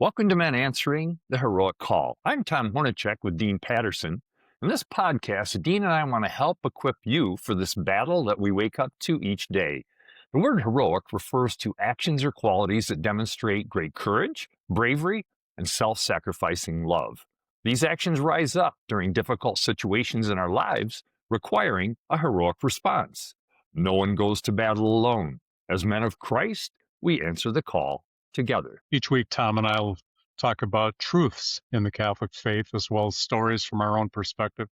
Welcome to Men Answering the Heroic Call. I'm Tom Hornacek with Dean Patterson. In this podcast, Dean and I want to help equip you for this battle that we wake up to each day. The word heroic refers to actions or qualities that demonstrate great courage, bravery, and self-sacrificing love. These actions rise up during difficult situations in our lives, requiring a heroic response. No one goes to battle alone. As men of Christ, we answer the call together. Each week, Tom and I will talk about truths in the Catholic faith, as well as stories from our own perspective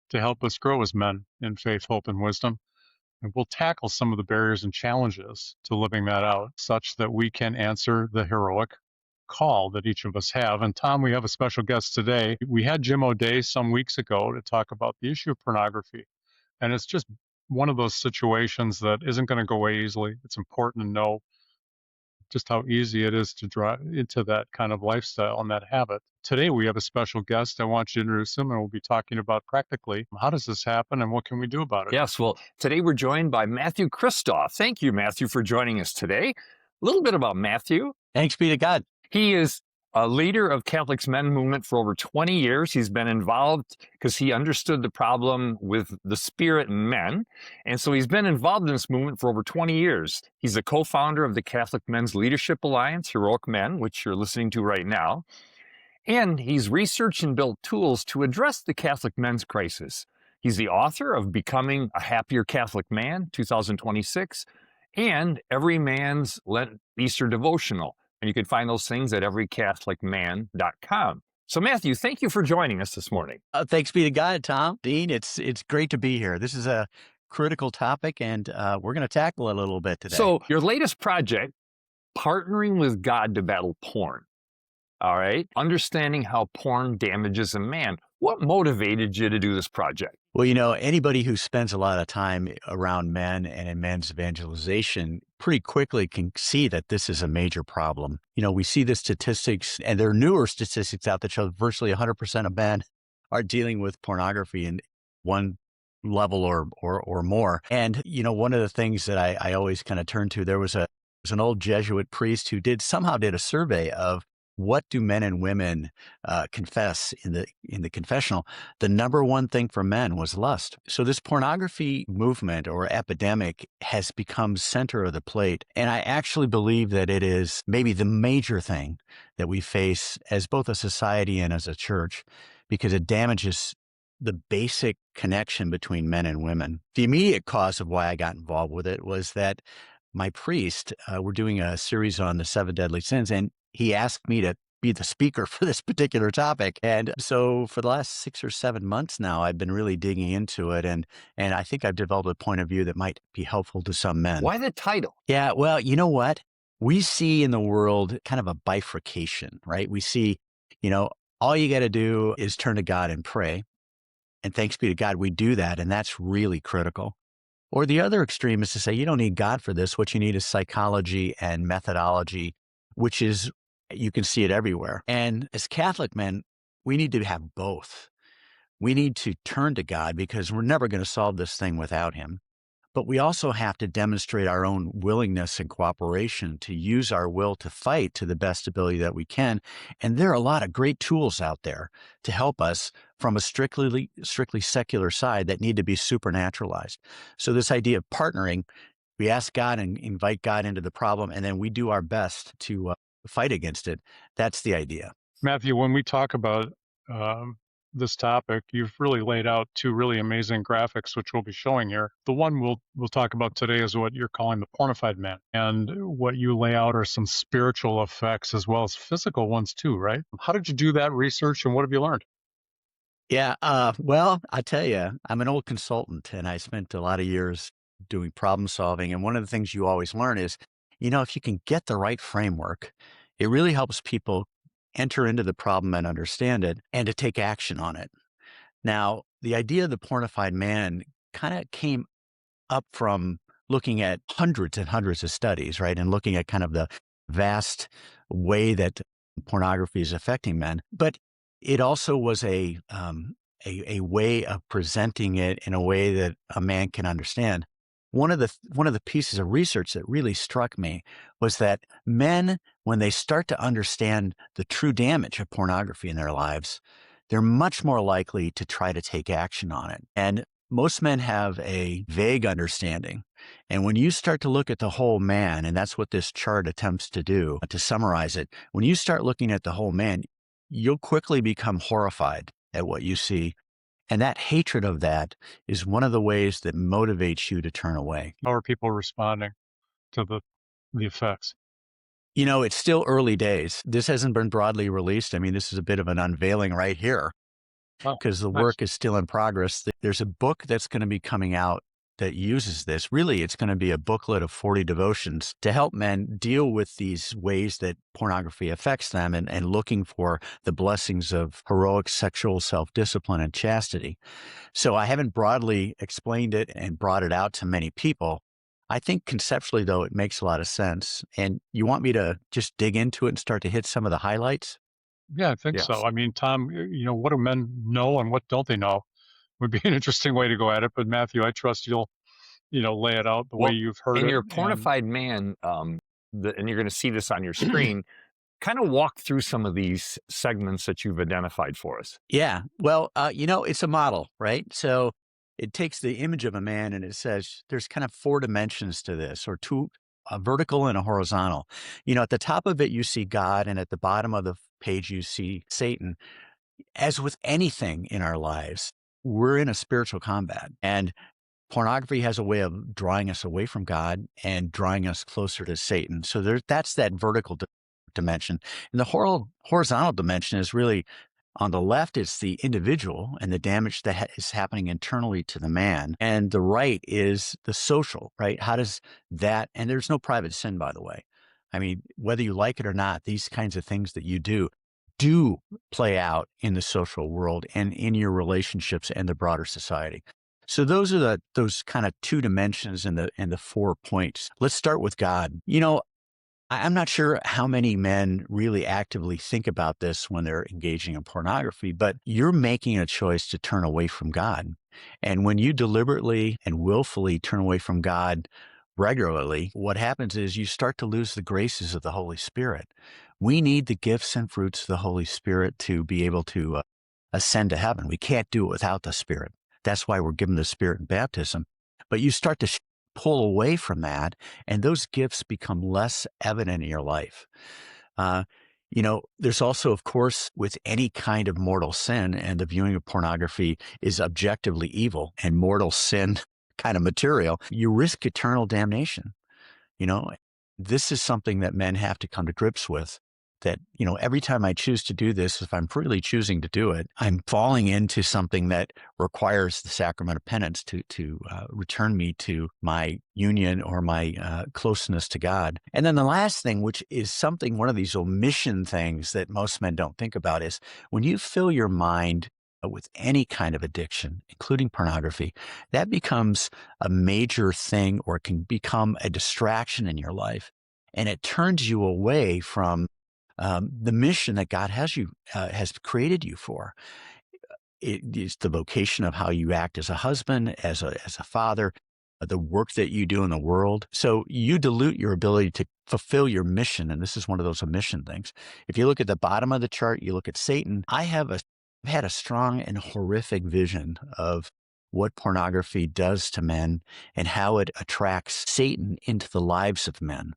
to help us grow as men in faith, hope, and wisdom. And we'll tackle some of the barriers and challenges to living that out such that we can answer the heroic call that each of us have. And Tom, we have a special guest today. We had Jim O'Day some weeks ago to talk about the issue of pornography. And it's just one of those situations that isn't going to go away easily. It's important to know just how easy it is to draw into that kind of lifestyle and that habit. Today, we have a special guest. I want you to introduce him, and we'll be talking about practically how does this happen and what can we do about it? Yes, well, today we're joined by Matthew Kristoff. Thank you, Matthew, for joining us today. A little bit about Matthew. Thanks be to God. He is a leader of Catholic's Men movement for over 20 years. He's been involved because he understood the problem with the spirit in men. And so he's been involved in this movement for over 20 years. He's a co-founder of the Catholic Men's Leadership Alliance, Heroic Men, which you're listening to right now. And he's researched and built tools to address the Catholic men's crisis. He's the author of Becoming a Happier Catholic Man, 2026, and Every Man's Lent Easter Devotional. And you can find those things at everycatholicman.com. So Matthew, thank you for joining us this morning. Thanks be to God, Tom. Dean, it's great to be here. This is a critical topic, and we're going to tackle it a little bit today. So your latest project, Partnering with God to Battle Porn. All right. Understanding how porn damages a man. What motivated you to do this project? Well, you know, anybody who spends a lot of time around men and in men's evangelization pretty quickly can see that this is a major problem. You know, we see the statistics, and there are newer statistics out that show virtually 100% of men are dealing with pornography in one level or more. And, you know, one of the things that I always kind of turn to, there was an old Jesuit priest who somehow did a survey of what do men and women confess in the confessional. The number one thing for men was lust. So this pornography movement or epidemic has become center of the plate. And I actually believe that it is maybe the major thing that we face as both a society and as a church, because it damages the basic connection between men and women. The immediate cause of why I got involved with it was that my priest, we're doing a series on the 7 deadly sins, and he asked me to be the speaker for this particular topic. And so for the last 6 or 7 months now, I've been really digging into it. And I think I've developed a point of view that might be helpful to some men. Why the title? Yeah, well, you know what? We see in the world kind of a bifurcation, right? We see, you know, all you got to do is turn to God and pray. And thanks be to God, we do that. And that's really critical. Or the other extreme is to say, you don't need God for this. What you need is psychology and methodology, which is, you can see it everywhere. And as Catholic men, we need to have both. We need to turn to God because we're never going to solve this thing without him. But we also have to demonstrate our own willingness and cooperation to use our will to fight to the best ability that we can. And there are a lot of great tools out there to help us from a strictly secular side that need to be supernaturalized. So this idea of partnering, we ask God and invite God into the problem, and then we do our best to fight against it. That's the idea. Matthew, when we talk about this topic, you've really laid out 2 really amazing graphics, which we'll be showing here. The one we'll talk about today is what you're calling the pornified man. And what you lay out are some spiritual effects as well as physical ones too, right? How did you do that research and what have you learned? Yeah, well, I tell you, I'm an old consultant and I spent a lot of years doing problem solving. And one of the things you always learn is, you know, if you can get the right framework, it really helps people enter into the problem and understand it and to take action on it. Now, the idea of the pornified man kind of came up from looking at hundreds and hundreds of studies, right? And looking at kind of the vast way that pornography is affecting men. But it also was a way of presenting it in a way that a man can understand. One of the pieces of research that really struck me was that men, when they start to understand the true damage of pornography in their lives, they're much more likely to try to take action on it. And most men have a vague understanding. And when you start to look at the whole man, and that's what this chart attempts to do, to summarize it, when you start looking at the whole man, you'll quickly become horrified at what you see. And that hatred of that is one of the ways that motivates you to turn away. How are people responding to the effects? It's still early days. This hasn't been broadly released. I mean, this is a bit of an unveiling right here Oh, because the nice. work is still in progress. There's a book that's going to be coming out that uses this. Really, it's going to be a booklet of 40 devotions to help men deal with these ways that pornography affects them and looking for the blessings of heroic sexual self-discipline and chastity. So I haven't broadly explained it and brought it out to many people. I think conceptually, though, it makes a lot of sense. And you want me to just dig into it and start to hit some of the highlights? Yeah, I think Yes. so. I mean, Tom, what do men know and what don't they know would be an interesting way to go at it. But Matthew, I trust you'll, lay it out the way Well, you've heard in it. your And pornified man, and you're going to see this on your screen, kind of walk through some of these segments that you've identified for us. Yeah. Well, it's a model, right? So it takes the image of a man and it says there's kind of 4 dimensions to this, or 2, a vertical and a horizontal. At the top of it, you see God, and at the bottom of the page, you see Satan. As with anything in our lives, we're in a spiritual combat, and pornography has a way of drawing us away from God and drawing us closer to Satan. So that's that vertical dimension. And the horizontal dimension is really on the left, it's the individual and the damage that is happening internally to the man. And the right is the social, right? How does that, and there's no private sin, by the way. I mean, whether you like it or not, these kinds of things that you do play out in the social world and in your relationships and the broader society. So those are those kind of 2 dimensions and the 4 points. Let's start with God. I'm not sure how many men really actively think about this when they're engaging in pornography, but you're making a choice to turn away from God. And when you deliberately and willfully turn away from God regularly, what happens is you start to lose the graces of the Holy Spirit. We need the gifts and fruits of the Holy Spirit to be able to ascend to heaven. We can't do it without the Spirit. That's why we're given the Spirit in baptism. But you start to pull away from that, and those gifts become less evident in your life. There's also, of course, with any kind of mortal sin, and the viewing of pornography is objectively evil and mortal sin kind of material, you risk eternal damnation. This is something that men have to come to grips with. That, every time I choose to do this, if I'm freely choosing to do it, I'm falling into something that requires the sacrament of penance to return me to my union or my closeness to God. And then the last thing, which is one of these omission things that most men don't think about, is when you fill your mind with any kind of addiction, including pornography, that becomes a major thing, or it can become a distraction in your life. And it turns you away from the mission that God has created you for. It is the vocation of how you act as a husband, as a father, the work that you do in the world. So you dilute your ability to fulfill your mission, and this is one of those omission things. If you look at the bottom of the chart, you look at Satan. I've had a strong and horrific vision of what pornography does to men and how it attracts Satan into the lives of men.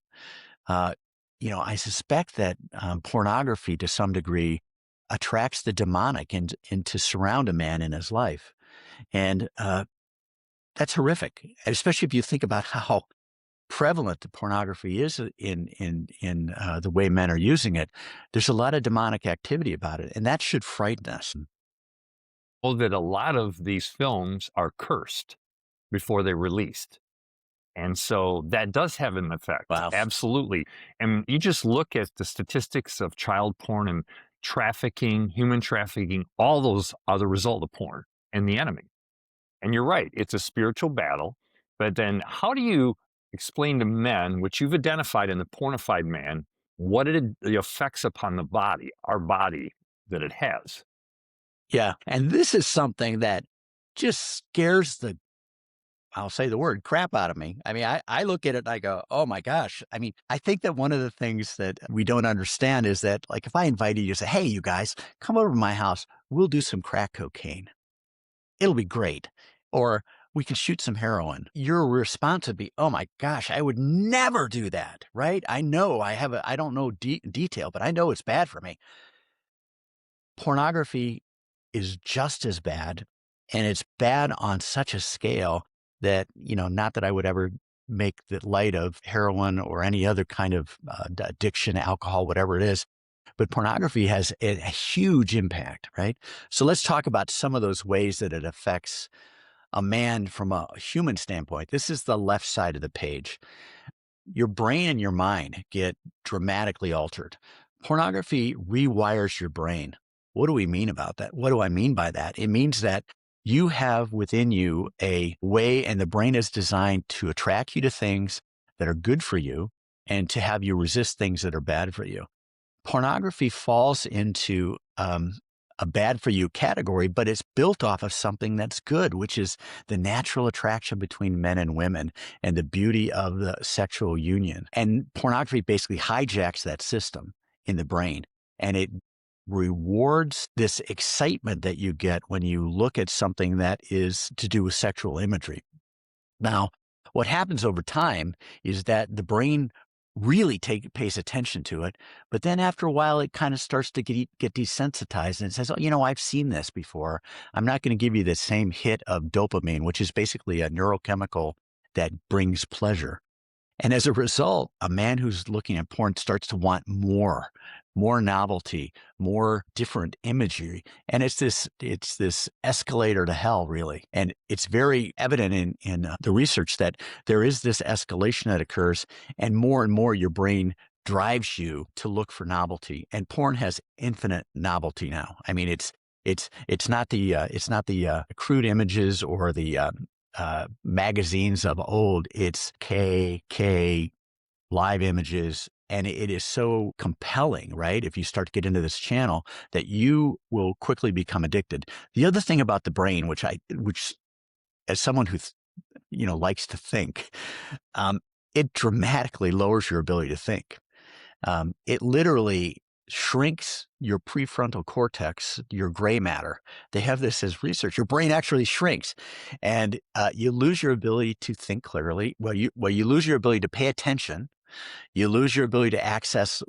I suspect that pornography, to some degree, attracts the demonic and to surround a man in his life. And that's horrific, especially if you think about how prevalent the pornography is in the way men are using it. There's a lot of demonic activity about it, and that should frighten us. Well, that a lot of these films are cursed before they're released. And so that does have an effect. Wow. Absolutely. And you just look at the statistics of child porn and trafficking, human trafficking, all those are the result of porn and the enemy. And you're right, it's a spiritual battle. But then how do you explain to men, which you've identified in the pornified man, what the effects upon the body, our body, that it has? Yeah. And this is something that just scares the I'll say the word, crap out of me. I mean, I look at it and I go, oh my gosh. I mean, I think that one of the things that we don't understand is that, like, if I invited you to say, hey, you guys, come over to my house, we'll do some crack cocaine. It'll be great. Or we can shoot some heroin. Your response would be, oh my gosh, I would never do that, right? I know I don't know detail, but I know it's bad for me. Pornography is just as bad, and it's bad on such a scale that, not that I would ever make the light of heroin or any other kind of addiction, alcohol, whatever it is. But pornography has a huge impact, right? So let's talk about some of those ways that it affects a man from a human standpoint. This is the left side of the page. Your brain and your mind get dramatically altered. Pornography rewires your brain. What do we mean about that? What do I mean by that? It means that you have within you a way, and the brain is designed to attract you to things that are good for you and to have you resist things that are bad for you. Pornography falls into a bad for you category, but it's built off of something that's good, which is the natural attraction between men and women and the beauty of the sexual union. And pornography basically hijacks that system in the brain, and it rewards this excitement that you get when you look at something that is to do with sexual imagery. Now, what happens over time is that the brain really pays attention to it, but then after a while, it kind of starts to get desensitized, and it says, "Oh, I've seen this before. I'm not going to give you the same hit of dopamine," which is basically a neurochemical that brings pleasure. And as a result, a man who's looking at porn starts to want more novelty, more different imagery. And it's this escalator to hell, really. And it's very evident in the research that there is this escalation that occurs, and more your brain drives you to look for novelty. And porn has infinite novelty now. I mean, it's not the crude images or the magazines of old. It's K live images, and it is so compelling, right? If you start to get into this channel, that you will quickly become addicted. The other thing about the brain, which as someone who likes to think, it dramatically lowers your ability to think. It literally shrinks your prefrontal cortex, your gray matter. They have this as research. Your brain actually shrinks, and you lose your ability to think clearly. Well, you lose your ability to pay attention. You lose your ability to access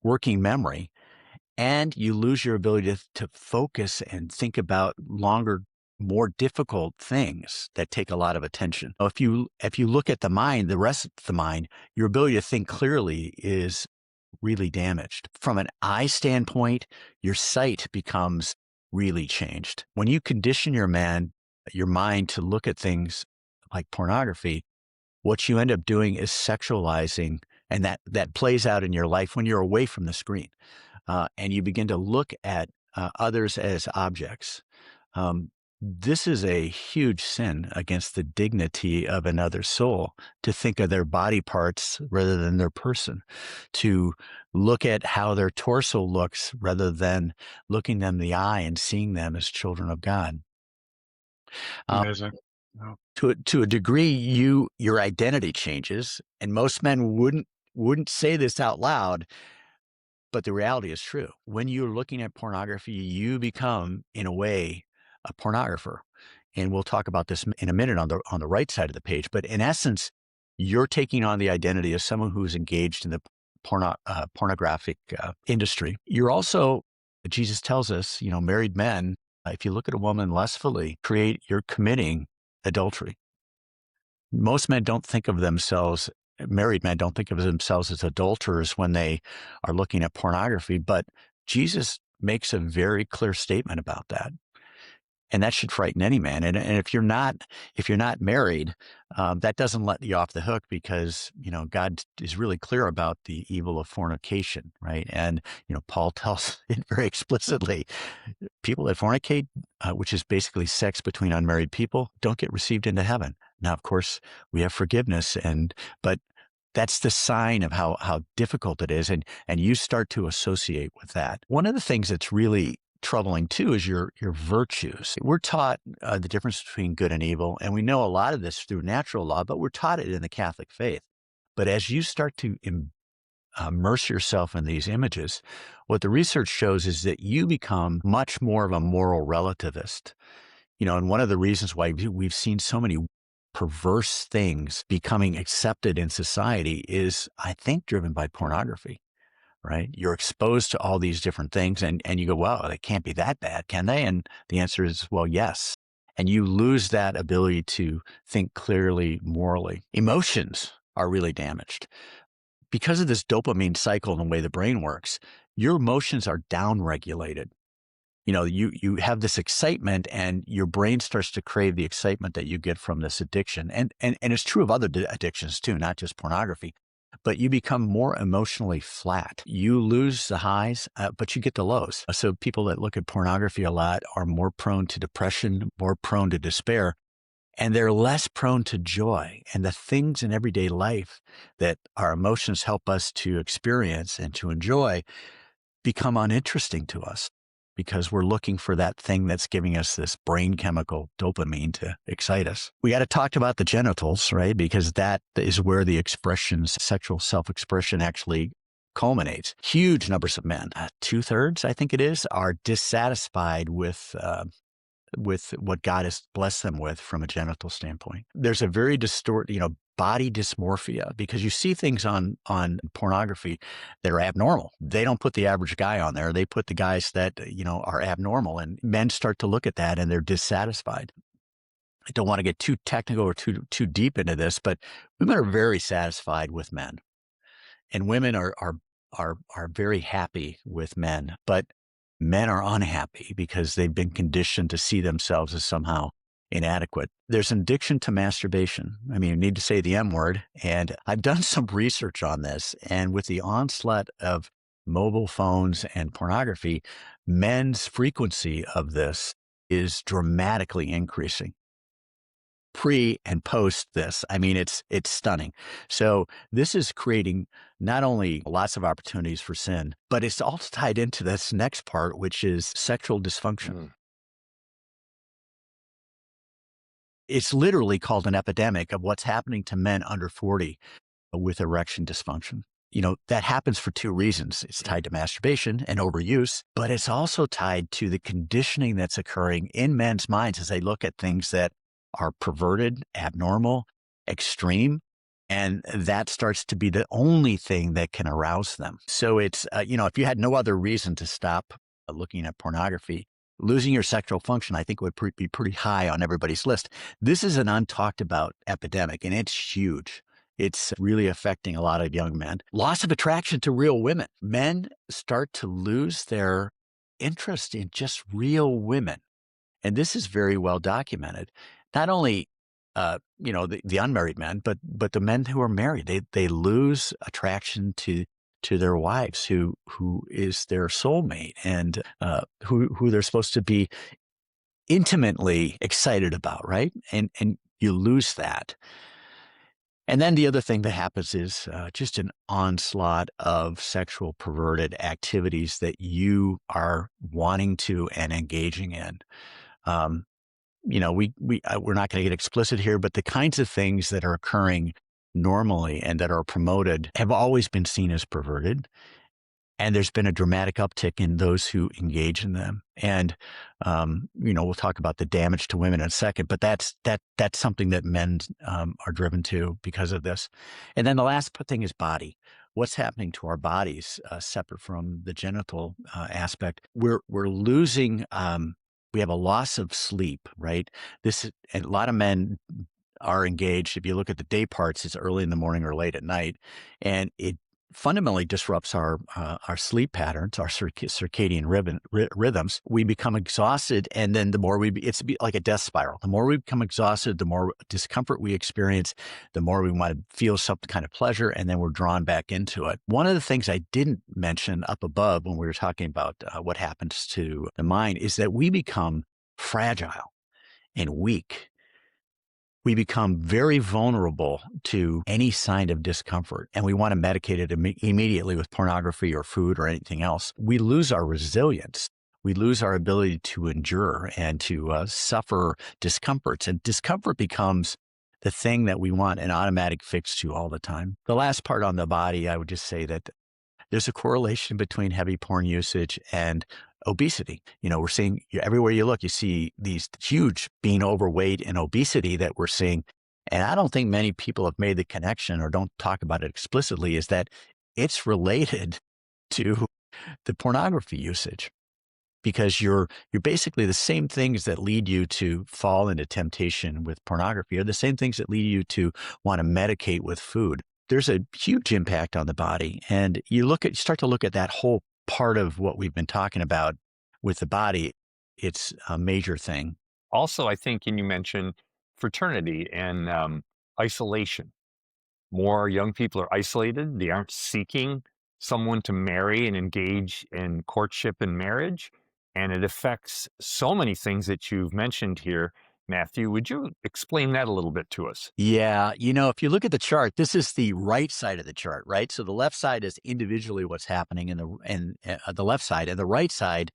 working memory, and you lose your ability to focus and think about longer, more difficult things that take a lot of attention. If you look at the mind, the rest of the mind, your ability to think clearly is really damaged. From an eye standpoint, your sight becomes really changed. When you condition your mind to look at things like pornography, what you end up doing is sexualizing, and that plays out in your life when you're away from the screen, and you begin to look at others as objects. This is a huge sin against the dignity of another soul, to think of their body parts rather than their person, to look at how their torso looks rather than looking them in the eye and seeing them as children of God. Amazing. Yeah. To a degree, your identity changes, and most men wouldn't say this out loud, but the reality is true. When you're looking at pornography, you become, in a way, a pornographer. And we'll talk about this in a minute on the right side of the page. But in essence, you're taking on the identity of someone who's engaged in the pornographic industry. You're also, Jesus tells us, married men, if you look at a woman lustfully, you're committing adultery. Most men don't think of themselves, married men don't think of themselves as adulterers when they are looking at pornography, but Jesus makes a very clear statement about that. And that should frighten any man. And if you're not married, that doesn't let you off the hook, because, God is really clear about the evil of fornication, right? And, Paul tells it very explicitly, people that fornicate, which is basically sex between unmarried people, don't get received into heaven. Now, of course, we have forgiveness, but that's the sign of how difficult it is. And you start to associate with that. One of the things that's really troubling too is your virtues. We're taught the difference between good and evil, and we know a lot of this through natural law, but we're taught it in the Catholic faith. But as you start to immerse yourself in these images, what the research shows is that you become much more of a moral relativist. And one of the reasons why we've seen so many perverse things becoming accepted in society is, I think, driven by pornography, right? You're exposed to all these different things and you go, well, they can't be that bad, can they? And the answer is, well, yes. And you lose that ability to think clearly morally. Emotions are really damaged. Because of this dopamine cycle and the way the brain works, your emotions are downregulated. You have this excitement and your brain starts to crave the excitement that you get from this addiction. And it's true of other addictions too, not just pornography, but you become more emotionally flat. You lose the highs, but you get the lows. So people that look at pornography a lot are more prone to depression, more prone to despair, and they're less prone to joy. And the things in everyday life that our emotions help us to experience and to enjoy become uninteresting to us because we're looking for that thing that's giving us this brain chemical dopamine to excite us. We got to talk about the genitals, right? Because that is where the sexual self-expression actually culminates. Huge numbers of men, 2/3, I think it is, are dissatisfied with what God has blessed them with from a genital standpoint. There's a very body dysmorphia because you see things on pornography that are abnormal. They don't put the average guy on there. They put the guys that, are abnormal, and men start to look at that and they're dissatisfied. I don't want to get too technical or too deep into this, but women are very satisfied with men, and women are very happy with men, but men are unhappy because they've been conditioned to see themselves as somehow inadequate. There's an addiction to masturbation. I mean, you need to say the M word. And I've done some research on this. And with the onslaught of mobile phones and pornography, men's frequency of this is dramatically increasing. Pre and post this, I mean, it's stunning. So this is creating not only lots of opportunities for sin, but it's also tied into this next part, which is sexual dysfunction. It's literally called an epidemic of what's happening to men under 40 with erection dysfunction. That happens for two reasons. It's tied to masturbation and overuse, but it's also tied to the conditioning that's occurring in men's minds as they look at things that are perverted, abnormal, extreme, and that starts to be the only thing that can arouse them. So it's, if you had no other reason to stop looking at pornography, losing your sexual function, I think would be pretty high on everybody's list. This is an untalked about epidemic, and it's huge. It's really affecting a lot of young men. Loss of attraction to real women. Men start to lose their interest in just real women. And this is very well documented. Not only, the unmarried men, but the men who are married, they lose attraction to their wives, who is their soulmate and who they're supposed to be intimately excited about, right? And you lose that. And then the other thing that happens is just an onslaught of sexual perverted activities that you are wanting to and engaging in. We're not going to get explicit here, but the kinds of things that are occurring normally and that are promoted have always been seen as perverted. And there's been a dramatic uptick in those who engage in them. And, we'll talk about the damage to women in a second, but that's something that men are driven to because of this. And then the last thing is body. What's happening to our bodies, separate from the genital aspect? We're losing, we have a loss of sleep, right? And a lot of men are engaged. If you look at the day parts, it's early in the morning or late at night. And it fundamentally disrupts our sleep patterns, our circadian rhythms. We become exhausted, and then the more it's like a death spiral. The more we become exhausted, the more discomfort we experience, the more we want to feel some kind of pleasure, and then we're drawn back into it. One of the things I didn't mention up above when we were talking about what happens to the mind is that we become fragile and weak. We become very vulnerable to any sign of discomfort, and we want to medicate it immediately with pornography or food or anything else. We lose our resilience. we lose our ability to endure and to suffer discomforts. And discomfort becomes the thing that we want an automatic fix to all the time. The last part on the body, I would just say that there's a correlation between heavy porn usage and obesity. We're seeing everywhere you look, you see these huge being overweight and obesity that we're seeing. And I don't think many people have made the connection or don't talk about it explicitly, is that it's related to the pornography usage, because you're basically the same things that lead you to fall into temptation with pornography are the same things that lead you to want to medicate with food. There's a huge impact on the body. And you start to look at that whole part of what we've been talking about with the body. It's a major thing. Also, I think, and you mentioned fraternity and isolation. More young people are isolated. They aren't seeking someone to marry and engage in courtship and marriage. And it affects so many things that you've mentioned here. Matthew, would you explain that a little bit to us? Yeah. If you look at the chart, this is the right side of the chart, right? So the left side is individually what's happening in the left side, and the right side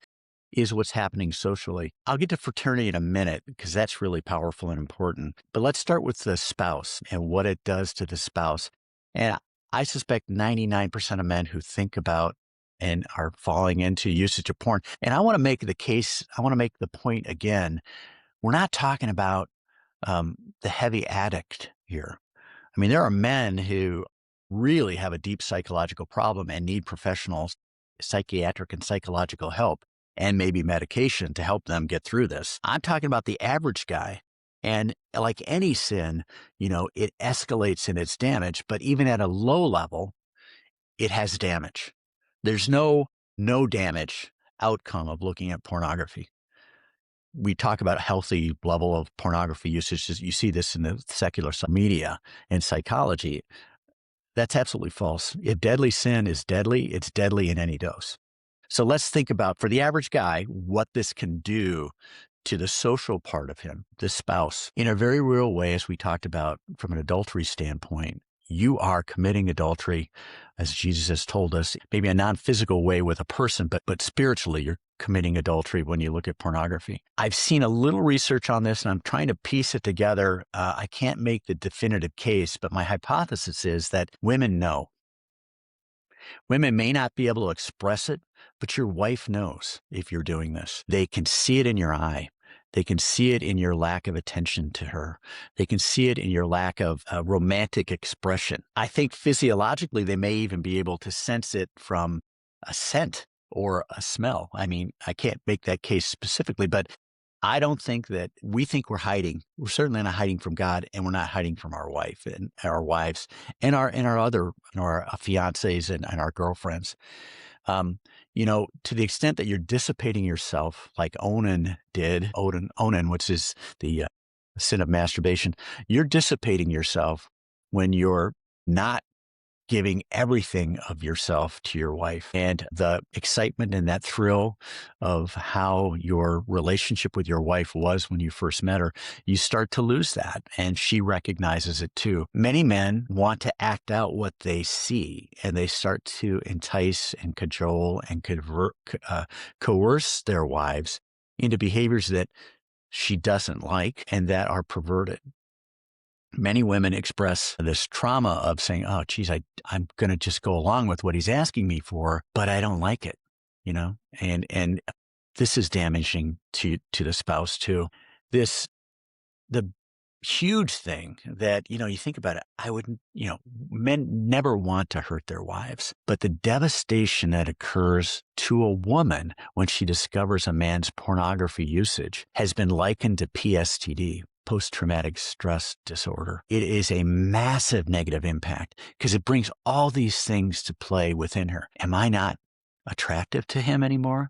is what's happening socially. I'll get to fraternity in a minute because that's really powerful and important. But let's start with the spouse and what it does to the spouse. And I suspect 99% of men who think about and are falling into usage of porn. And I want to make the point again. We're not talking about the heavy addict here. I mean, there are men who really have a deep psychological problem and need professional psychiatric and psychological help and maybe medication to help them get through this. I'm talking about the average guy. And like any sin, it escalates in its damage, but even at a low level, it has damage. There's no damage outcome of looking at pornography. We talk about a healthy level of pornography usage. You see this in the secular media and psychology. That's absolutely false. If deadly sin is deadly, it's deadly in any dose. So let's think about, for the average guy, what this can do to the social part of him, the spouse. In a very real way, as we talked about from an adultery standpoint, you are committing adultery, as Jesus has told us, maybe a non-physical way with a person, but spiritually, you're committing adultery when you look at pornography. I've seen a little research on this, and I'm trying to piece it together. I can't make the definitive case, but my hypothesis is that women know. Women may not be able to express it, but your wife knows if you're doing this. They can see it in your eye. They can see it in your lack of attention to her. They can see it in your lack of romantic expression. I think physiologically, they may even be able to sense it from a scent or a smell. I mean, I can't make that case specifically, but I don't think that we think we're hiding. We're certainly not hiding from God, and we're not hiding from our wife and our wives and our other, our fiancés and our girlfriends. To the extent that you're dissipating yourself, like Onan did, Onan, which is the sin of masturbation, you're dissipating yourself when you're not giving everything of yourself to your wife. And the excitement and that thrill of how your relationship with your wife was when you first met her, you start to lose that. And she recognizes it too. Many men want to act out what they see, and they start to entice and cajole and coerce their wives into behaviors that she doesn't like and that are perverted. Many women express this trauma of saying, oh, geez, I'm going to just go along with what he's asking me for, but I don't like it, and this is damaging to the spouse too. The huge thing that, you think about it, men never want to hurt their wives, but the devastation that occurs to a woman when she discovers a man's pornography usage has been likened to PSTD. Post-traumatic stress disorder. It is a massive negative impact because it brings all these things to play within her. Am I not attractive to him anymore?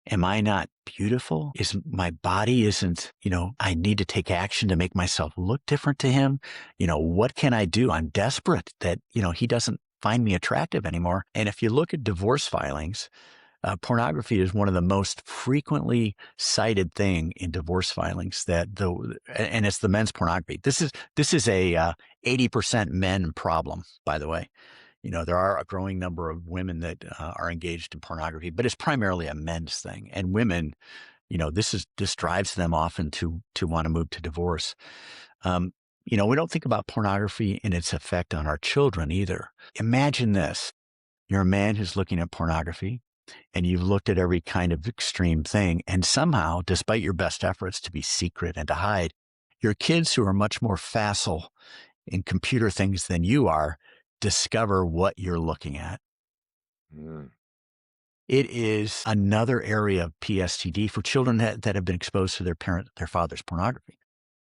Am I not beautiful? My body isn't, I need to take action to make myself look different to him. What can I do? I'm desperate that, he doesn't find me attractive anymore. And if you look at divorce filings, pornography is one of the most frequently cited thing in divorce filings and it's the men's pornography. This is a 80% men problem, by the way. There are a growing number of women that are engaged in pornography, but it's primarily a men's thing. And women, this drives them often to want to move to divorce. Um, we don't think about pornography and its effect on our children either. Imagine this. You're a man who's looking at pornography and you've looked at every kind of extreme thing. And somehow, despite your best efforts to be secret and to hide, your kids who are much more facile in computer things than you are discover what you're looking at. Mm. It is another area of PSTD for children that have been exposed to their father's pornography.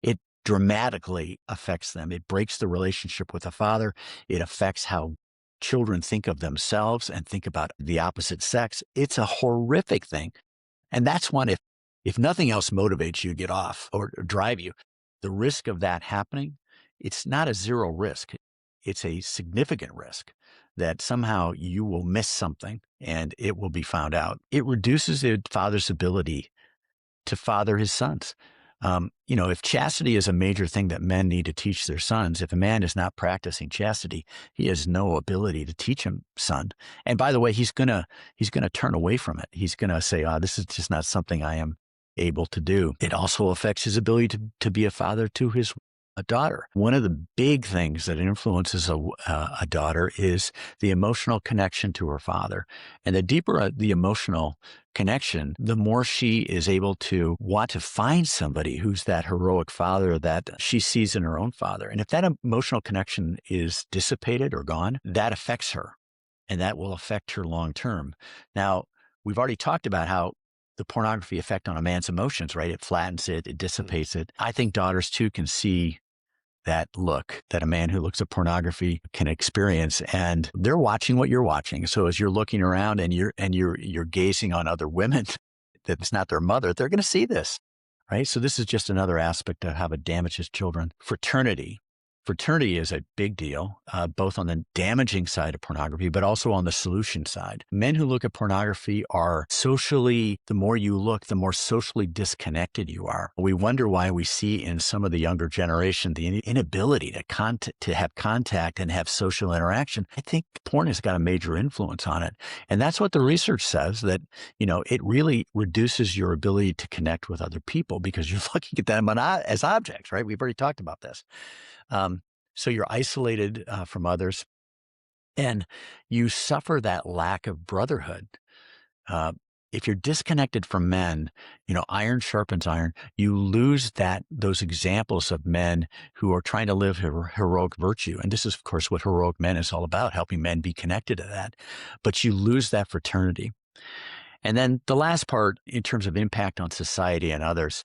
It dramatically affects them. It breaks the relationship with the father. It affects how children think of themselves and think about the opposite sex. It's a horrific thing. And that's one, if nothing else motivates you to get off or drive you, the risk of that happening, it's not a zero risk. It's a significant risk that somehow you will miss something and it will be found out. It reduces the father's ability to father his sons. If chastity is a major thing that men need to teach their sons, if a man is not practicing chastity, he has no ability to teach him son. And by the way, he's gonna turn away from it. He's gonna say, this is just not something I am able to do. It also affects his ability to be a father to his daughter. One of the big things that influences a daughter is the emotional connection to her father. And the deeper the emotional connection, the more she is able to want to find somebody who's that heroic father that she sees in her own father. And if that emotional connection is dissipated or gone, that affects her and that will affect her long term. Now, we've already talked about how the pornography effect on a man's emotions, right? It flattens it, it dissipates it. I think daughters too can see that look that a man who looks at pornography can experience, and they're watching what you're watching. So as you're looking around and you're gazing on other women that's not their mother, they're going to see this, right? So this is just another aspect of how it damages children. Fraternity is a big deal, both on the damaging side of pornography, but also on the solution side. Men who look at pornography are the more you look, the more socially disconnected you are. We wonder why we see in some of the younger generation the inability to have contact and have social interaction. I think porn has got a major influence on it. And that's what the research says, that, it really reduces your ability to connect with other people because you're looking at them as objects, right? We've already talked about this. So you're isolated from others and you suffer that lack of brotherhood. If you're disconnected from men, iron sharpens iron. You lose those examples of men who are trying to live heroic virtue. And this is, of course, what Heroic Men is all about, helping men be connected to that. But you lose that fraternity. And then the last part, in terms of impact on society and others,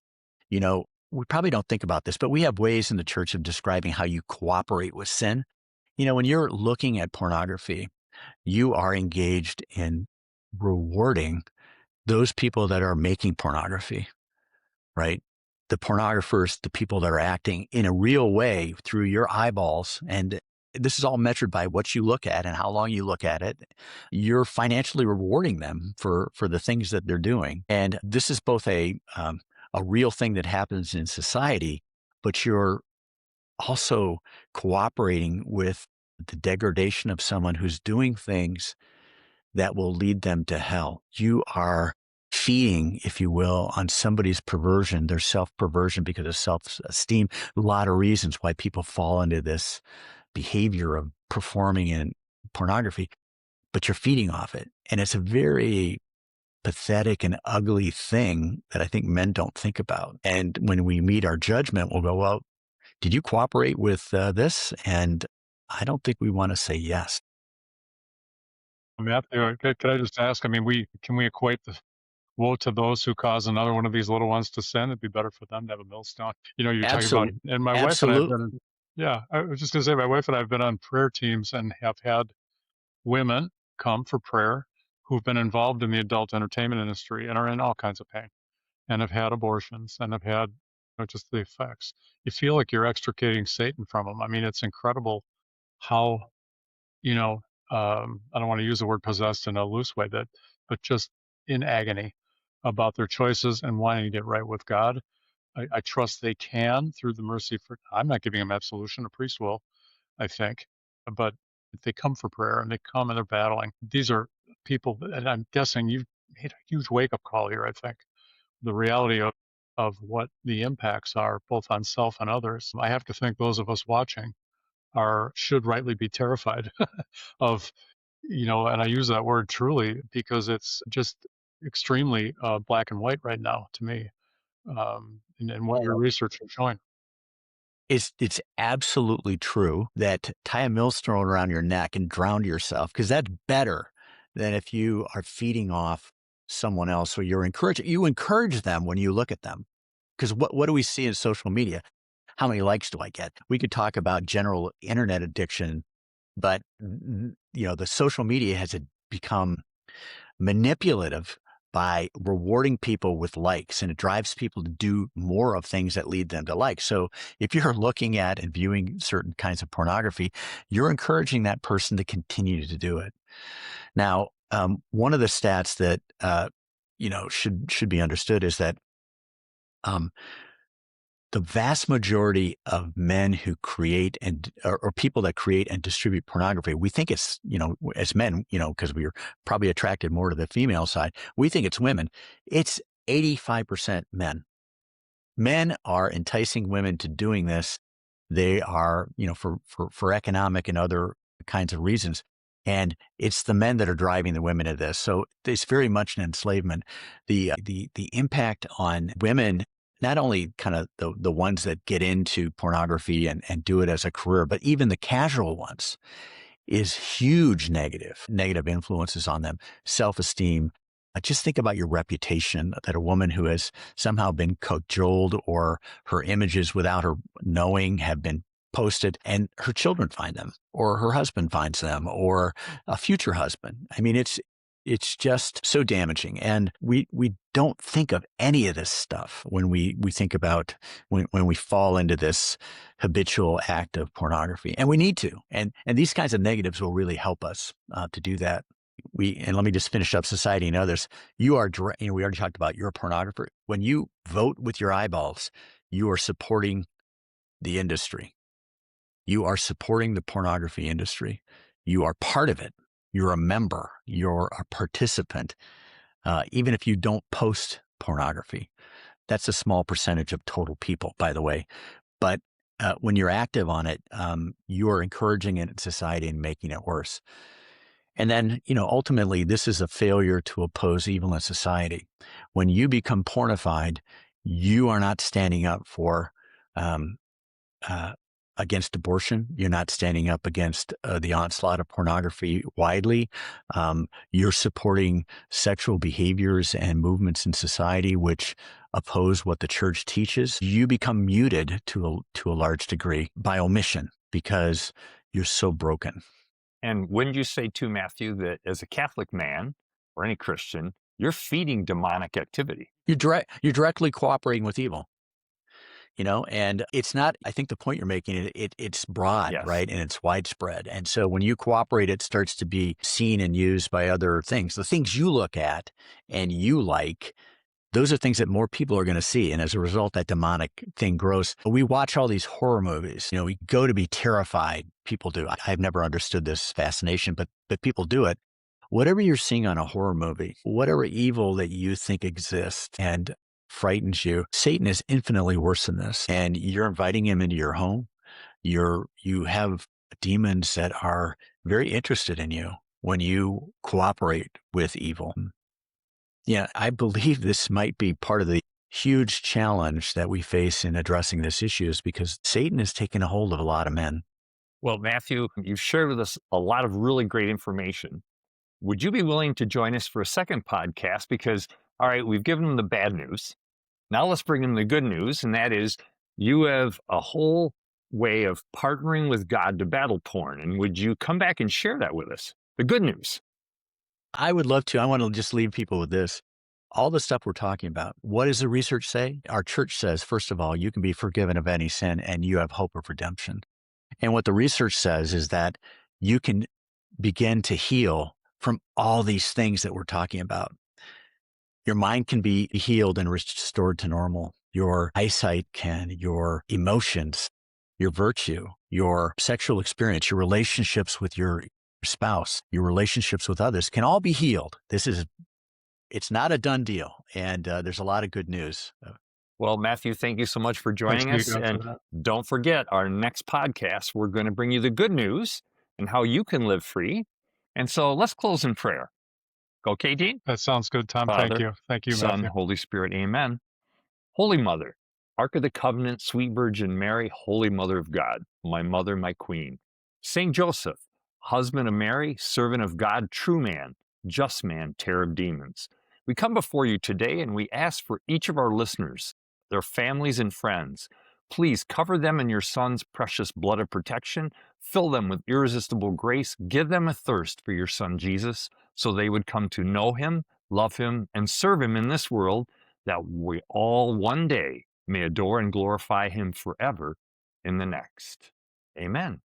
we probably don't think about this, but we have ways in the church of describing how you cooperate with sin. When you're looking at pornography, you are engaged in rewarding those people that are making pornography, right? The pornographers, the people that are acting in a real way through your eyeballs. And this is all measured by what you look at and how long you look at it. You're financially rewarding them for the things that they're doing. And this is both a real thing that happens in society, but you're also cooperating with the degradation of someone who's doing things that will lead them to hell. You are feeding, if you will, on somebody's perversion, their self-perversion because of self-esteem. A lot of reasons why people fall into this behavior of performing in pornography, but you're feeding off it. And it's a very pathetic and ugly thing that I think men don't think about. And when we meet our judgment, we'll go, well, did you cooperate with this? And I don't think we want to say yes. Matthew, could I just ask? I mean, can we equate the woe to those who cause another one of these little ones to sin? It'd be better for them to have a millstone. You're talking about, and my wife and I have been, I was just going to say, my wife and I have been on prayer teams and have had women come for prayer who've been involved in the adult entertainment industry and are in all kinds of pain and have had abortions and have had just the effects. You feel like you're extricating Satan from them. I mean, it's incredible how, I don't want to use the word possessed in a loose way, but just in agony about their choices and wanting to get right with God. I trust they can through the mercy I'm not giving them absolution. A priest will, I think, but They come for prayer and they come and they're battling. These are people, and I'm guessing you've made a huge wake-up call here, I think. The reality of what the impacts are, both on self and others. I have to think those of us watching should rightly be terrified of, and I use that word truly because it's just extremely black and white right now to me, and what your research is showing. It's absolutely true that tie a millstone around your neck and drown yourself, because that's better than if you are feeding off someone else or you encourage them when you look at them. Because what do we see in social media? How many likes do I get? We could talk about general internet addiction, but the social media has become manipulative by rewarding people with likes, and it drives people to do more of things that lead them to likes. So if you're looking at and viewing certain kinds of pornography, you're encouraging that person to continue to do it. Now, one of the stats that should be understood is that the vast majority of men who create or people that create and distribute pornography, we think it's, as men, because we're probably attracted more to the female side, we think it's women. It's 85% men. Men are enticing women to doing this. They are, for economic and other kinds of reasons. And it's the men that are driving the women to this. So it's very much an enslavement. The impact on women, not only kind of the ones that get into pornography and do it as a career, but even the casual ones, is huge negative influences on them. Self-esteem. Just think about your reputation, that a woman who has somehow been cajoled or her images without her knowing have been posted and her children find them, or her husband finds them, or a future husband. I mean, it's just so damaging. And we don't think of any of this stuff when we think about when we fall into this habitual act of pornography. And we need to. And these kinds of negatives will really help us to do that. And let me just finish up society and others. We already talked about you're a pornographer. When you vote with your eyeballs, you are supporting the industry. You are supporting the pornography industry. You are part of it. You're a member. You're a participant. Even if you don't post pornography, that's a small percentage of total people, by the way. But when you're active on it, you are encouraging it in society and making it worse. And then, ultimately, this is a failure to oppose evil in society. When you become pornified, you are not standing up for against abortion. You're not standing up against the onslaught of pornography widely. You're supporting sexual behaviors and movements in society which oppose what the church teaches. You become muted to a large degree by omission because you're so broken. And wouldn't you say too, Matthew, that as a Catholic man or any Christian, you're feeding demonic activity? You're directly cooperating with evil. And it's not, I think the point you're making, it's broad, Yes. right? And it's widespread. And so when you cooperate, it starts to be seen and used by other things. The things you look at and you like, those are things that more people are going to see. And as a result, that demonic thing grows. We watch all these horror movies. We go to be terrified. People do. I've never understood this fascination, but people do it. Whatever you're seeing on a horror movie, whatever evil that you think exists and frightens you, Satan is infinitely worse than this. And you're inviting him into your home. You have demons that are very interested in you when you cooperate with evil. Yeah, I believe this might be part of the huge challenge that we face in addressing this issue, is because Satan has taken a hold of a lot of men. Well, Matthew, you've shared with us a lot of really great information. Would you be willing to join us for a second podcast? Because, all right, we've given them the bad news. Now let's bring them the good news, and that is you have a whole way of partnering with God to battle porn. And would you come back and share that with us? The good news. I would love to. I want to just leave people with this. All the stuff we're talking about, what does the research say? Our church says, first of all, you can be forgiven of any sin and you have hope of redemption. And what the research says is that you can begin to heal from all these things that we're talking about. Your mind can be healed and restored to normal. Your eyesight can, your emotions, your virtue, your sexual experience, your relationships with your spouse, your relationships with others can all be healed. It's not a done deal. And there's a lot of good news. Well, Matthew, thank you so much for Thanks joining to you us. guys for And that. don't forget, our next podcast, we're going to bring you the good news and how you can live free. And so let's close in prayer. Okay, Dean? That sounds good, Tom. Thank Father, you. Thank you, Son, Matthew. Holy Spirit, amen. Holy Mother, Ark of the Covenant, sweet Virgin Mary, Holy Mother of God, my mother, my queen. Saint Joseph, husband of Mary, servant of God, true man, just man, terror of demons. We come before you today and we ask for each of our listeners, their families and friends. Please cover them in your Son's precious blood of protection. Fill them with irresistible grace. Give them a thirst for your Son Jesus, so they would come to know him, love him, and serve him in this world, that we all one day may adore and glorify him forever in the next. Amen.